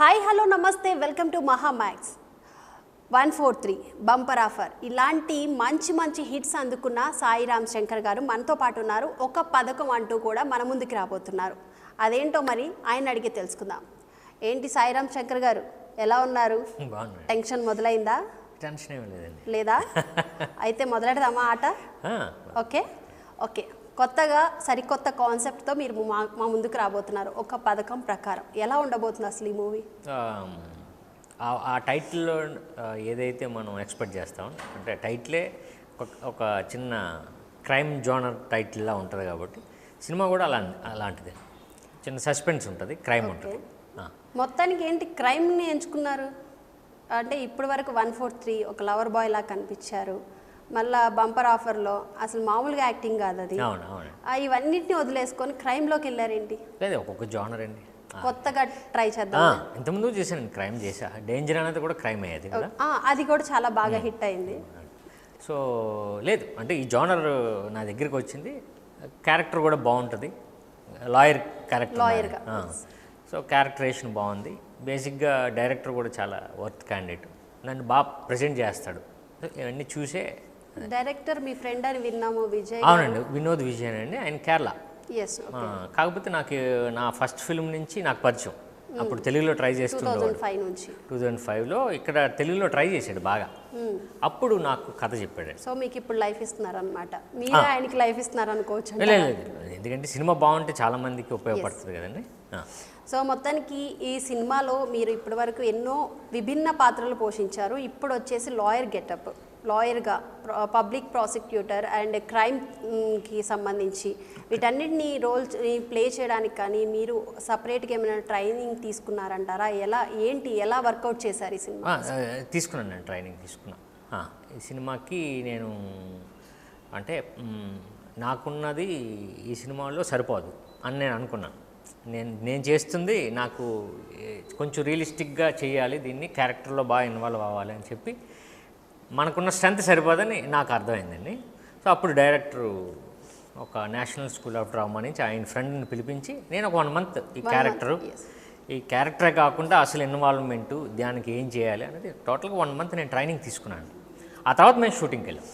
Hi hello నమస్తే welcome to Mahaa Max 143 bumper offer. ఇలాంటి మంచి మంచి హిట్స్ అందుకున్న సాయి రామ్ శంకర్ గారు మనతో పాటు ఉన్నారు. ఒక పథకం అంటూ కూడా మన ముందుకు రాబోతున్నారు. అదేంటో మరి ఆయన అడిగి తెలుసుకుందాం. ఏంటి సాయి రామ్ శంకర్ గారు ఎలా ఉన్నారు? టెన్షన్ మొదలైందా? టెన్షన్ ఏమీ లేదండి. లేదా? అయితే మొదలెడదామా ఆట? Okay okay. కొత్తగా సరికొత్త కాన్సెప్ట్తో మీరు మా ముందుకు రాబోతున్నారు. ఒక పథకం ప్రకారం ఎలా ఉండబోతుంది అసలు ఈ మూవీ? ఆ టైటిల్లో ఏదైతే మనం ఎక్స్పెక్ట్ చేస్తాం అంటే టైటిలే ఒక చిన్న క్రైమ్ జోనర్ టైటిల్లా ఉంటుంది కాబట్టి సినిమా కూడా అలాంటిదే. చిన్న సస్పెన్స్ ఉంటుంది, క్రైమ్ ఉంటుంది. మొత్తానికి ఏంటి క్రైమ్ని ఎంచుకున్నారు అంటే ఇప్పటి వరకు 143 ఒక లవర్ బాయ్ లా కనిపించారు. మళ్ళా బంపర్ ఆఫర్లో అసలు మామూలుగా యాక్టింగ్ కాదు అది. ఇవన్నిటిని వదిలేసుకొని క్రైమ్లోకి వెళ్ళారేంటి? లేదు, ఒక్కొక్క జోనర్ అండి. కొత్తగా ట్రై చేద్దాం. ఇంతకుముందు చేశాను, క్రైమ్ చేసా. డేంజర్ అనేది కూడా క్రైమ్ అయ్యేది కదా, అది కూడా చాలా బాగా హిట్ అయింది. సో లేదు అంటే ఈ జోనర్ నా దగ్గరికి వచ్చింది. క్యారెక్టర్ కూడా బాగుంటుంది, లాయర్ క్యారెక్టర్. సో క్యారెక్టరేషన్ బాగుంది. బేసిక్గా డైరెక్టర్ కూడా చాలా వర్త్ క్యాండిడేట్, నన్ను బాగా ప్రజెంట్ చేస్తాడు. ఇవన్నీ చూసే డైరెక్టర్ మీ ఫ్రెండ్ అని విన్నాము, విజయ్. అవునండి, వినోద్ విజయన్ అండి, ఆయన కేరళ. కాకపోతే నాకు నా ఫస్ట్ ఫిల్మ్ నుంచి నాకు పరిచయం. అప్పుడు తెలుగులో ట్రై చేస్తున్నాడు 2005లో. ఇక్కడ తెలుగులో ట్రై చేశాడు బాగా. అప్పుడు నాకు కథ చెప్పాడు. సో మీకు ఇప్పుడు లైఫ్ ఇస్తున్నారు అనమాట, మీరు ఆయనకి లైఫ్ ఇస్తున్నారు అనుకోవచ్చు. లేదు, ఎందుకంటే సినిమా బాగుంటే చాలా మందికి ఉపయోగపడుతుంది కదండి. సో మొత్తానికి ఈ సినిమాలో మీరు ఇప్పటి వరకు ఎన్నో విభిన్న పాత్రలు పోషించారు. ఇప్పుడు వచ్చేసి లాయర్ గెటప్, లాయర్గా, పబ్లిక్ ప్రాసిక్యూటర్ అండ్ క్రైమ్కి సంబంధించి వీటన్నిటిని రోల్స్ ప్లే చేయడానికి కానీ మీరు సపరేట్గా ఏమైనా ట్రైనింగ్ తీసుకున్నారంటారా? ఎలా వర్కౌట్ చేశారు ఈ సినిమా? తీసుకున్నాను, నేను ట్రైనింగ్ తీసుకున్నాను. ఈ సినిమాకి నేను అంటే నాకున్నది ఈ సినిమాలో సరిపోదు అని నేను అనుకున్నాను. నేను చేస్తుంది నాకు కొంచెం రియలిస్టిక్గా చేయాలి, దీన్ని క్యారెక్టర్లో బాగా ఇన్వాల్వ్ అవ్వాలి అని చెప్పి మనకున్న స్ట్రెంత్ సరిపోదని నాకు అర్థమైందండి. సో అప్పుడు డైరెక్టరు ఒక నేషనల్ స్కూల్ ఆఫ్ డ్రామా నుంచి ఆయన ఫ్రెండ్ని పిలిపించి నేను ఒక 1 month ఈ క్యారెక్టరే కాకుండా అసలు ఇన్వాల్వ్మెంటు దానికి ఏం చేయాలి అనేది టోటల్గా 1 month నేను ట్రైనింగ్ తీసుకున్నాను. ఆ తర్వాత మేము షూటింగ్కి వెళ్ళాం.